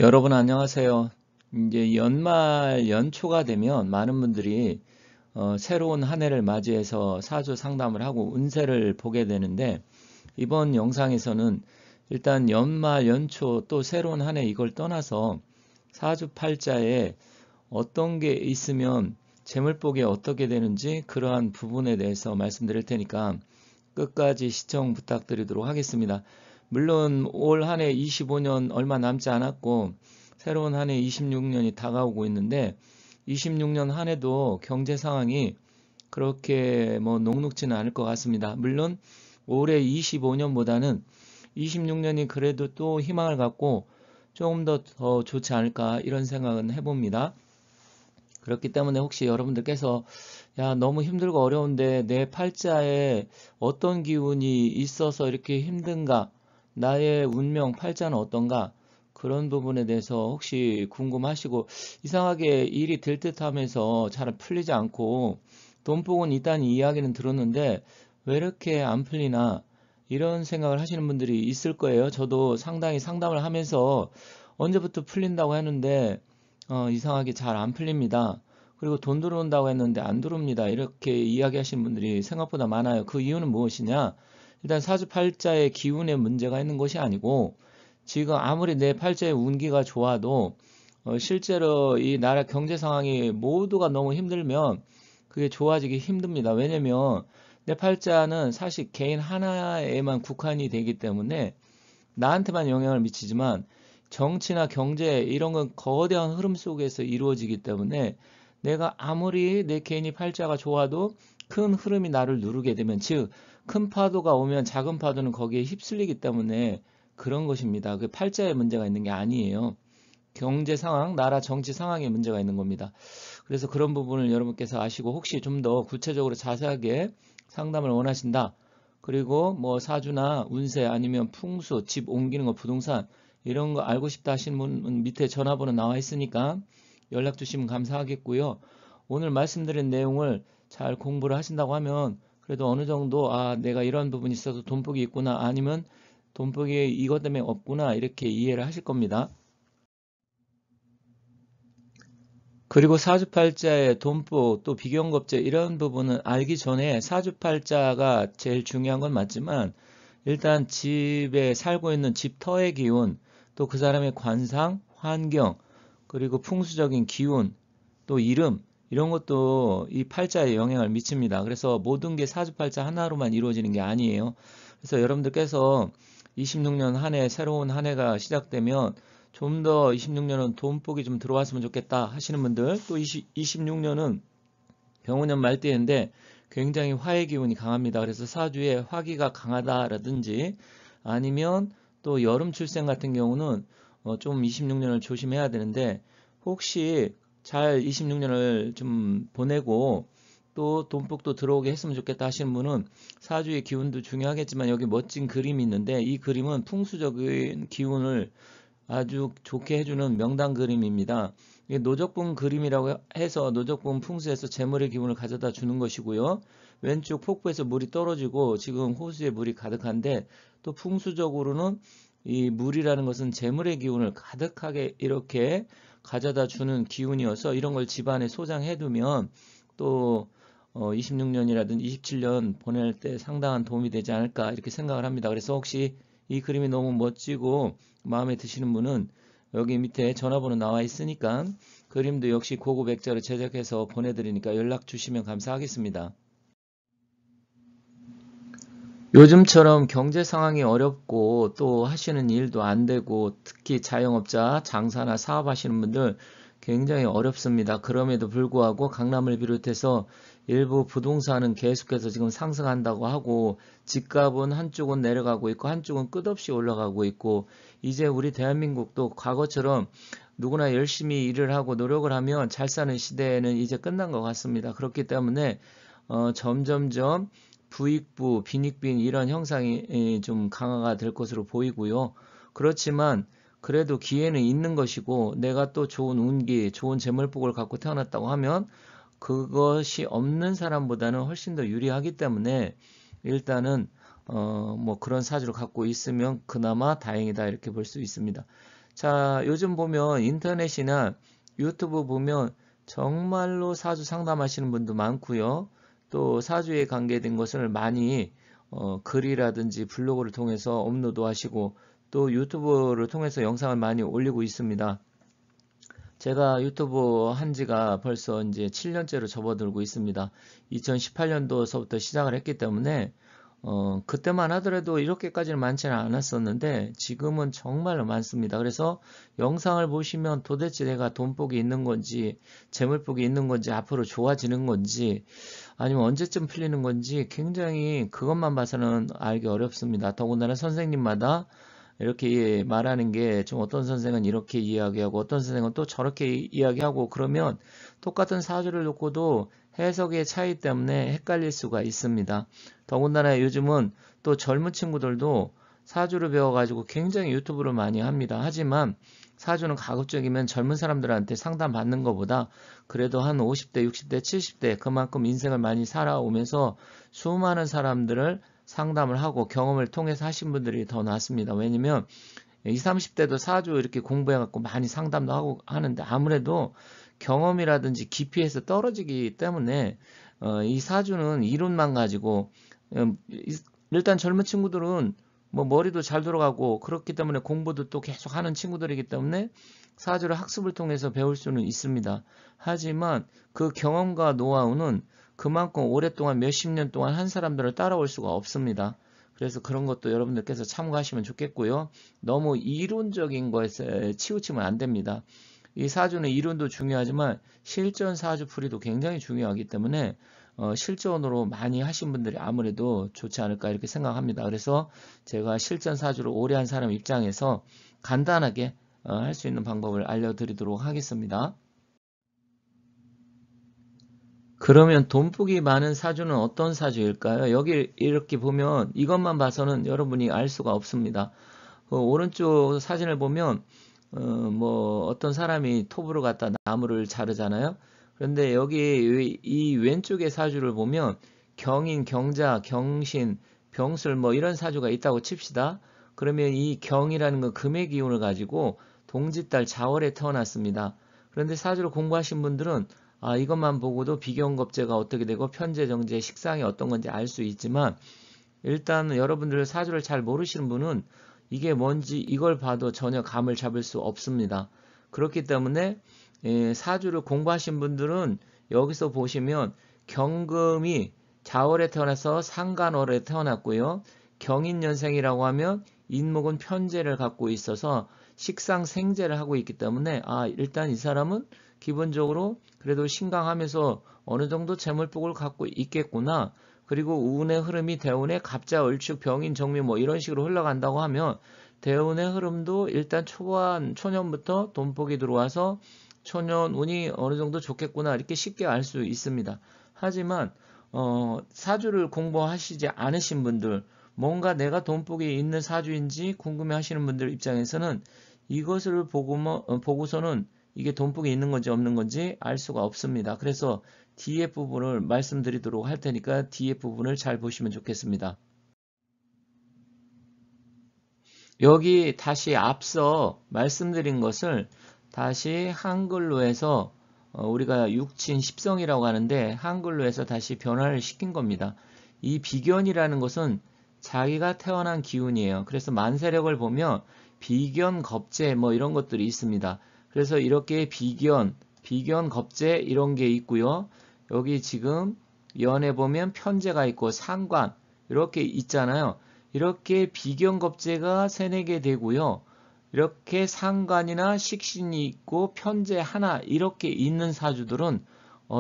여러분 안녕하세요. 이제 연말 연초가 되면 많은 분들이 새로운 한 해를 맞이해서 사주 상담을 하고 운세를 보게 되는데, 이번 영상에서는 일단 연말 연초 또 새로운 한 해 이걸 떠나서 사주팔자에 어떤 게 있으면 재물복이 어떻게 되는지 그러한 부분에 대해서 말씀드릴 테니까 끝까지 시청 부탁드리도록 하겠습니다. 물론 올 한 해 25년 얼마 남지 않았고 새로운 한 해 26년이 다가오고 있는데, 26년 한 해도 경제 상황이 그렇게 녹록지는 않을 것 같습니다. 물론 올해 25년보다는 26년이 그래도 또 희망을 갖고 조금 더 좋지 않을까 이런 생각은 해봅니다. 그렇기 때문에 혹시 여러분들께서 야, 너무 힘들고 어려운데 내 팔자에 어떤 기운이 있어서 이렇게 힘든가? 나의 운명 팔자는 어떤가? 그런 부분에 대해서 혹시 궁금하시고, 이상하게 일이 될 듯하면서 잘 풀리지 않고 돈복은 있다는 이야기는 들었는데 왜 이렇게 안 풀리나? 이런 생각을 하시는 분들이 있을 거예요. 저도 상당히 상담을 하면서 언제부터 풀린다고 했는데 이상하게 잘 안 풀립니다. 그리고 돈 들어온다고 했는데 안 들어옵니다. 이렇게 이야기하시는 분들이 생각보다 많아요. 그 이유는 무엇이냐? 일단 사주팔자의 기운에 문제가 있는 것이 아니고, 지금 아무리 내 팔자의 운기가 좋아도 실제로 이 나라 경제 상황이 모두가 너무 힘들면 그게 좋아지기 힘듭니다. 왜냐면 내 팔자는 사실 개인 하나에만 국한이 되기 때문에 나한테만 영향을 미치지만, 정치나 경제 이런 건 거대한 흐름 속에서 이루어지기 때문에 내가 아무리 내 개인이 팔자가 좋아도 큰 흐름이 나를 누르게 되면, 즉 큰 파도가 오면 작은 파도는 거기에 휩쓸리기 때문에 그런 것입니다. 그 팔자에 문제가 있는 게 아니에요. 경제 상황, 나라 정치 상황에 문제가 있는 겁니다. 그래서 그런 부분을 여러분께서 아시고, 혹시 좀 더 구체적으로 자세하게 상담을 원하신다, 그리고 뭐 사주나 운세 아니면 풍수, 집 옮기는 거, 부동산 이런 거 알고 싶다 하시는 분은 밑에 전화번호 나와 있으니까 연락 주시면 감사하겠고요. 오늘 말씀드린 내용을 잘 공부를 하신다고 하면 그래도 어느 정도 내가 이런 부분이 있어서 돈복이 있구나, 아니면 돈복이 이것 때문에 없구나, 이렇게 이해를 하실 겁니다. 그리고 사주팔자의 돈복 또 비경겁제 이런 부분은 알기 전에, 사주팔자가 제일 중요한 건 맞지만 일단 집에 살고 있는 집터의 기운, 또 그 사람의 관상, 환경, 그리고 풍수적인 기운, 또 이름, 이런 것도 이 팔자에 영향을 미칩니다. 그래서 모든 게 사주팔자 하나로만 이루어지는 게 아니에요. 그래서 여러분들께서 26년 한 해, 새로운 한 해가 시작되면 좀 더 26년은 돈복이 좀 들어왔으면 좋겠다 하시는 분들, 또 26년은 병원년 말띠인데 굉장히 화의 기운이 강합니다. 그래서 사주에 화기가 강하다라든지, 아니면 또 여름 출생 같은 경우는 좀 26년을 조심해야 되는데, 혹시 잘 26년을 좀 보내고 또 돈복도 들어오게 했으면 좋겠다 하시는 분은, 사주의 기운도 중요하겠지만 여기 멋진 그림이 있는데, 이 그림은 풍수적인 기운을 아주 좋게 해주는 명당 그림입니다. 이게 노적분 그림이라고 해서 노적분 풍수에서 재물의 기운을 가져다 주는 것이고요. 왼쪽 폭포에서 물이 떨어지고 지금 호수에 물이 가득한데, 또 풍수적으로는 이 물이라는 것은 재물의 기운을 가득하게 이렇게 가져다 주는 기운이어서 이런 걸 집안에 소장해 두면 또 26년이라든지 27년 보낼 때 상당한 도움이 되지 않을까 이렇게 생각을 합니다. 그래서 혹시 이 그림이 너무 멋지고 마음에 드시는 분은 여기 밑에 전화번호 나와 있으니까 그림도 역시 고급 액자로 제작해서 보내드리니까 연락 주시면 감사하겠습니다. 요즘처럼 경제 상황이 어렵고 또 하시는 일도 안 되고, 특히 자영업자, 장사나 사업하시는 분들 굉장히 어렵습니다. 그럼에도 불구하고 강남을 비롯해서 일부 부동산은 계속해서 지금 상승한다고 하고, 집값은 한쪽은 내려가고 있고 한쪽은 끝없이 올라가고 있고, 이제 우리 대한민국도 과거처럼 누구나 열심히 일을 하고 노력을 하면 잘 사는 시대는 이제 끝난 것 같습니다. 그렇기 때문에 점점점 부익부, 빈익빈 이런 형상이 좀 강화가 될 것으로 보이고요. 그렇지만 그래도 기회는 있는 것이고, 내가 또 좋은 운기, 좋은 재물복을 갖고 태어났다고 하면 그것이 없는 사람보다는 훨씬 더 유리하기 때문에, 일단은 뭐 그런 사주를 갖고 있으면 그나마 다행이다 이렇게 볼 수 있습니다. 자, 요즘 보면 인터넷이나 유튜브 보면 정말로 사주 상담하시는 분도 많고요. 또 사주에 관계된 것을 많이 글이라든지 블로그를 통해서 업로드 하시고 또 유튜브를 통해서 영상을 많이 올리고 있습니다. 제가 유튜브 한 지가 벌써 이제 7년째로 접어들고 있습니다. 2018년도서부터 시작을 했기 때문에 그때만 하더라도 이렇게까지는 많지는 않았었는데 지금은 정말로 많습니다. 그래서 영상을 보시면 도대체 내가 돈복이 있는 건지 재물복이 있는 건지 앞으로 좋아지는 건지 아니면 언제쯤 풀리는 건지 굉장히 그것만 봐서는 알기 어렵습니다. 더군다나 선생님마다 이렇게 말하는 게 좀 어떤 선생은 이렇게 이야기하고 어떤 선생은 또 저렇게 이야기하고 그러면 똑같은 사주를 놓고도 해석의 차이 때문에 헷갈릴 수가 있습니다. 더군다나 요즘은 또 젊은 친구들도 사주를 배워가지고 굉장히 유튜브를 많이 합니다. 하지만 사주는 가급적이면 젊은 사람들한테 상담받는 것보다 그래도 한 50대, 60대, 70대 그만큼 인생을 많이 살아오면서 수많은 사람들을 상담을 하고 경험을 통해서 하신 분들이 더 낫습니다. 왜냐면 20, 30대도 사주 이렇게 공부해갖고 많이 상담도 하고 하는데 아무래도 경험이라든지 깊이에서 떨어지기 때문에 이 사주는 이론만 가지고 일단 젊은 친구들은 뭐 머리도 잘 돌아가고 그렇기 때문에 공부도 또 계속 하는 친구들이기 때문에 사주를 학습을 통해서 배울 수는 있습니다. 하지만 그 경험과 노하우는 그만큼 오랫동안 몇십 년 동안 한 사람들을 따라올 수가 없습니다. 그래서 그런 것도 여러분들께서 참고하시면 좋겠고요. 너무 이론적인 것에 치우치면 안 됩니다. 이 사주는 이론도 중요하지만 실전 사주풀이도 굉장히 중요하기 때문에 실전으로 많이 하신 분들이 아무래도 좋지 않을까 이렇게 생각합니다. 그래서 제가 실전 사주를 오래 한 사람 입장에서 간단하게 할 수 있는 방법을 알려드리도록 하겠습니다. 그러면 돈복이 많은 사주는 어떤 사주일까요? 여기 이렇게 보면 이것만 봐서는 여러분이 알 수가 없습니다. 오른쪽 사진을 보면 뭐 어떤 사람이 톱으로 갖다 나무를 자르잖아요. 그런데 여기 이 왼쪽의 사주를 보면 경인, 경자, 경신, 병술 뭐 이런 사주가 있다고 칩시다. 그러면 이 경이라는 건 금의 기운을 가지고 동짓달 자월에 태어났습니다. 그런데 사주를 공부하신 분들은 이것만 보고도 비경겁제가 어떻게 되고 편제, 정제, 식상이 어떤 건지 알 수 있지만 일단 여러분들 사주를 잘 모르시는 분은 이게 뭔지 이걸 봐도 전혀 감을 잡을 수 없습니다. 그렇기 때문에 사주를 공부하신 분들은 여기서 보시면 경금이 자월에 태어나서 상간월에 태어났고요. 경인년생이라고 하면 인목은 편제를 갖고 있어서 식상생제를 하고 있기 때문에 일단 이 사람은 기본적으로 그래도 신강하면서 어느 정도 재물복을 갖고 있겠구나. 그리고 운의 흐름이 대운의 갑자, 을축, 병인, 정미 뭐 이런 식으로 흘러간다고 하면 대운의 흐름도 일단 초년부터 돈복이 들어와서 초년 운이 어느 정도 좋겠구나 이렇게 쉽게 알 수 있습니다. 하지만 사주를 공부하시지 않으신 분들 뭔가 내가 돈복이 있는 사주인지 궁금해 하시는 분들 입장에서는 이것을 보고서는 이게 돈복이 있는 건지 없는 건지 알 수가 없습니다. 그래서 뒤에 부분을 말씀드리도록 할 테니까 뒤에 부분을 잘 보시면 좋겠습니다. 여기 다시 앞서 말씀드린 것을 다시 한글로 해서 우리가 육친 십성이라고 하는데 한글로 해서 다시 변화를 시킨 겁니다. 이 비견이라는 것은 자기가 태어난 기운이에요. 그래서 만세력을 보면 비견, 겁재 뭐 이런 것들이 있습니다. 그래서 이렇게 비견, 겁재 이런 게 있고요. 여기 지금 연에 보면 편제가 있고 상관 이렇게 있잖아요. 이렇게 비견겁재가 3, 4개 되고요. 이렇게 상관이나 식신이 있고 편제 하나 이렇게 있는 사주들은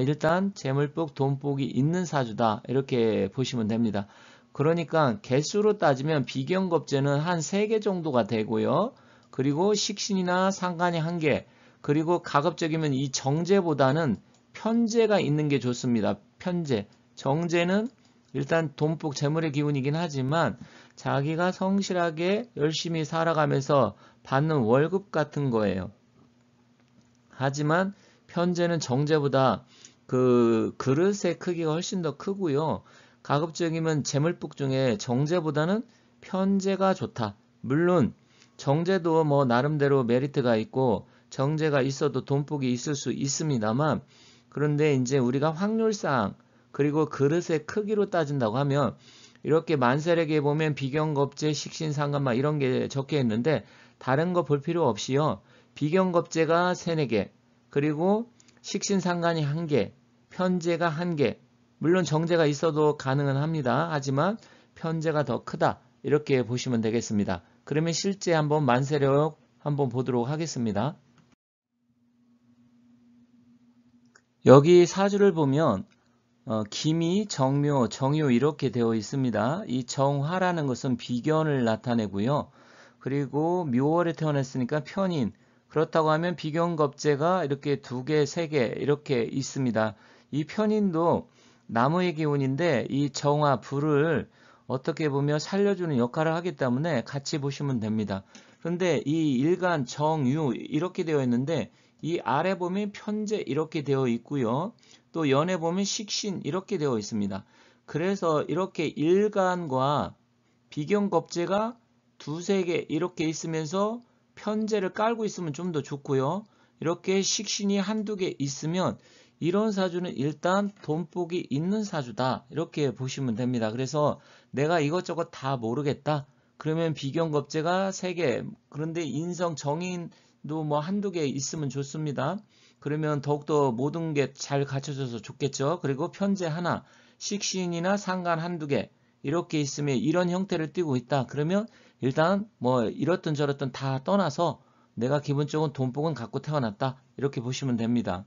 일단 재물복, 돈복이 있는 사주다 이렇게 보시면 됩니다. 그러니까 개수로 따지면 비견겁재는 한 3개 정도가 되고요. 그리고 식신이나 상관이 1개 그리고 가급적이면 이 정제보다는 편제가 있는 게 좋습니다. 편제. 정제는 일단 돈복 재물의 기운이긴 하지만 자기가 성실하게 열심히 살아가면서 받는 월급 같은 거예요. 하지만 편제는 정제보다 그 그릇의 크기가 훨씬 더 크고요. 가급적이면 재물복 중에 정제보다는 편제가 좋다. 물론 정제도 뭐 나름대로 메리트가 있고 정제가 있어도 돈복이 있을 수 있습니다만, 그런데 이제 우리가 확률상 그리고 그릇의 크기로 따진다고 하면 이렇게 만세력에 보면 비경겁제, 식신상간막 이런 게 적혀 있는데 다른 거 볼 필요 없이요. 비경겁제가 3, 4개, 그리고 식신상간이 1개, 편제가 1개. 물론 정제가 있어도 가능은 합니다. 하지만 편제가 더 크다. 이렇게 보시면 되겠습니다. 그러면 실제 한번 만세력 한번 보도록 하겠습니다. 여기 사주를 보면 기미, 정묘, 정유 이렇게 되어 있습니다. 이 정화라는 것은 비견을 나타내고요. 그리고 묘월에 태어났으니까 편인. 그렇다고 하면 비견겁제가 이렇게 2개, 3개 이렇게 있습니다. 이 편인도 나무의 기운인데 이 정화, 불을 어떻게 보면 살려주는 역할을 하기 때문에 같이 보시면 됩니다. 그런데 이 일간, 정유 이렇게 되어 있는데 이 아래 보면 편제 이렇게 되어 있고요. 또 연에 보면 식신 이렇게 되어 있습니다. 그래서 이렇게 일간과 비경겁제가 2, 3개 이렇게 있으면서 편제를 깔고 있으면 좀 더 좋고요. 이렇게 식신이 1, 2개 있으면 이런 사주는 일단 돈복이 있는 사주다. 이렇게 보시면 됩니다. 그래서 내가 이것저것 다 모르겠다. 그러면 비경겁제가 3개, 그런데 인성 정인도 뭐 1, 2개 있으면 좋습니다. 그러면 더욱더 모든 게 잘 갖춰져서 좋겠죠. 그리고 편제 하나, 식신이나 상간 1, 2개 이렇게 있으면 이런 형태를 띠고 있다. 그러면 일단 뭐 이렇든 저렇든 다 떠나서 내가 기본적으로 돈복은 갖고 태어났다. 이렇게 보시면 됩니다.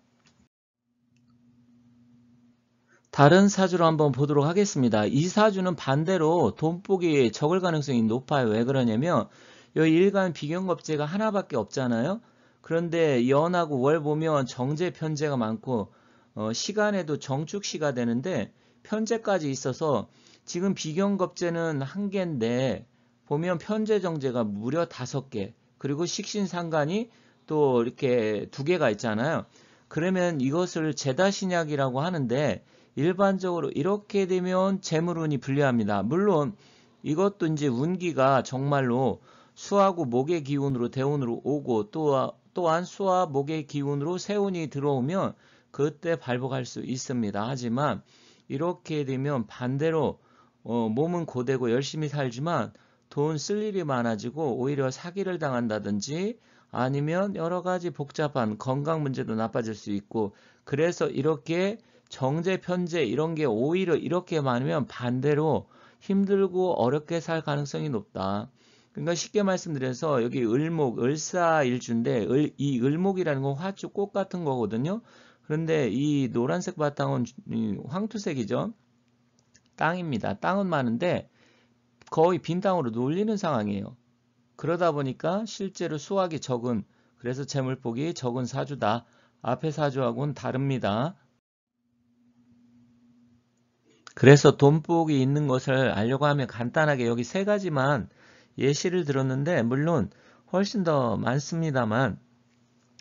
다른 사주로 한번 보도록 하겠습니다. 이 사주는 반대로 돈복이 적을 가능성이 높아요. 왜 그러냐면 여기 일간 비경겁제가 하나밖에 없잖아요. 그런데 연하고 월 보면 정제 편제가 많고 시간에도 정축시가 되는데 편제까지 있어서 지금 비경겁제는 1개인데 보면 편제 정제가 무려 5개, 그리고 식신상간이 또 이렇게 2개가 있잖아요. 그러면 이것을 제다신약이라고 하는데 일반적으로 이렇게 되면 재물운이 불리합니다. 물론 이것도 이제 운기가 정말로 수하고 목의 기운으로 대운으로 오고 또한 수와 목의 기운으로 세운이 들어오면 그때 발복할 수 있습니다. 하지만 이렇게 되면 반대로 몸은 고되고 열심히 살지만 돈 쓸 일이 많아지고 오히려 사기를 당한다든지 아니면 여러 가지 복잡한 건강 문제도 나빠질 수 있고, 그래서 이렇게 정제, 편제 이런 게 오히려 이렇게 많으면 반대로 힘들고 어렵게 살 가능성이 높다. 그러니까 쉽게 말씀드려서 여기 을목, 을사일주인데 이 을목이라는 건 화축 꽃 같은 거거든요. 그런데 이 노란색 바탕은 황토색이죠. 땅입니다. 땅은 많은데 거의 빈 땅으로 놀리는 상황이에요. 그러다 보니까 실제로 수확이 적은, 그래서 재물복이 적은 사주다. 앞에 사주하고는 다릅니다. 그래서 돈복이 있는 것을 알려고 하면 간단하게 여기 3가지만 예시를 들었는데 물론 훨씬 더 많습니다만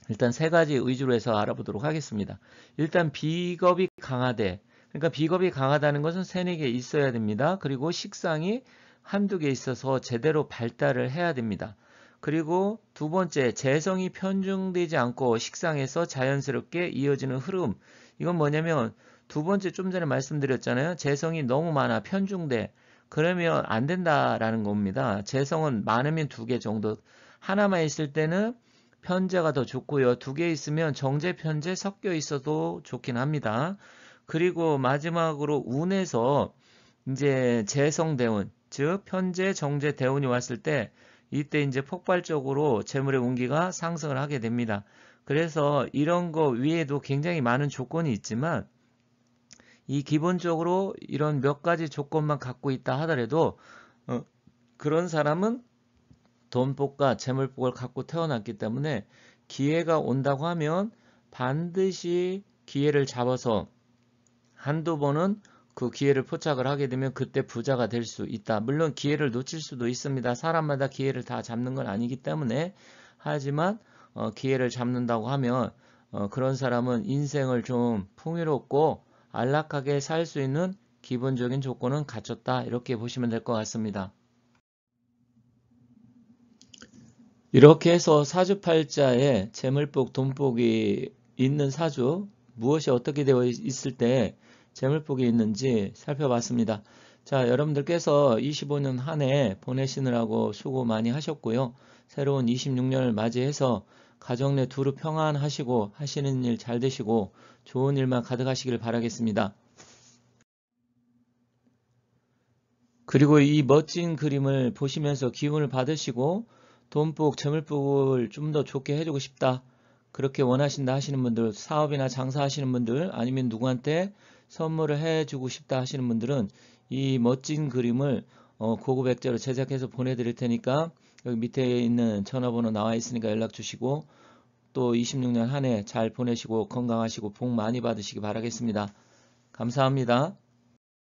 일단 3가지 위주로 해서 알아보도록 하겠습니다. 일단 비겁이 강하대. 그러니까 비겁이 강하다는 것은 3, 4개 있어야 됩니다. 그리고 식상이 1, 2개 있어서 제대로 발달을 해야 됩니다. 그리고 2번째, 재성이 편중되지 않고 식상에서 자연스럽게 이어지는 흐름. 이건 뭐냐면 2번째 좀 전에 말씀드렸잖아요. 재성이 너무 많아 편중돼. 그러면 안 된다라는 겁니다. 재성은 많으면 2개 정도. 하나만 있을 때는 편제가 더 좋고요. 2개 있으면 정제, 편제 섞여 있어도 좋긴 합니다. 그리고 마지막으로 운에서 이제 재성대운, 즉 편제, 정제, 대운이 왔을 때 이때 이제 폭발적으로 재물의 운기가 상승을 하게 됩니다. 그래서 이런 거 위에도 굉장히 많은 조건이 있지만 이 기본적으로 이런 몇 가지 조건만 갖고 있다 하더라도 그런 사람은 돈복과 재물복을 갖고 태어났기 때문에 기회가 온다고 하면 반드시 기회를 잡아서 한두 번은 그 기회를 포착을 하게 되면 그때 부자가 될 수 있다. 물론 기회를 놓칠 수도 있습니다. 사람마다 기회를 다 잡는 건 아니기 때문에. 하지만 기회를 잡는다고 하면 그런 사람은 인생을 좀 풍요롭고 안락하게 살 수 있는 기본적인 조건은 갖췄다. 이렇게 보시면 될 것 같습니다. 이렇게 해서 사주팔자에 재물복, 돈복이 있는 사주, 무엇이 어떻게 되어 있을 때 재물복이 있는지 살펴봤습니다. 자, 여러분들께서 25년 한 해 보내시느라고 수고 많이 하셨고요. 새로운 26년을 맞이해서 가정 내 두루 평안하시고 하시는 일 잘 되시고 좋은 일만 가득하시길 바라겠습니다. 그리고 이 멋진 그림을 보시면서 기운을 받으시고 돈복, 재물복을 좀 더 좋게 해주고 싶다. 그렇게 원하신다 하시는 분들, 사업이나 장사하시는 분들, 아니면 누구한테 선물을 해주고 싶다 하시는 분들은 이 멋진 그림을 고급 액자로 제작해서 보내드릴 테니까 여기 밑에 있는 전화번호 나와 있으니까 연락 주시고 또 26년 한 해 잘 보내시고 건강하시고 복 많이 받으시기 바라겠습니다. 감사합니다.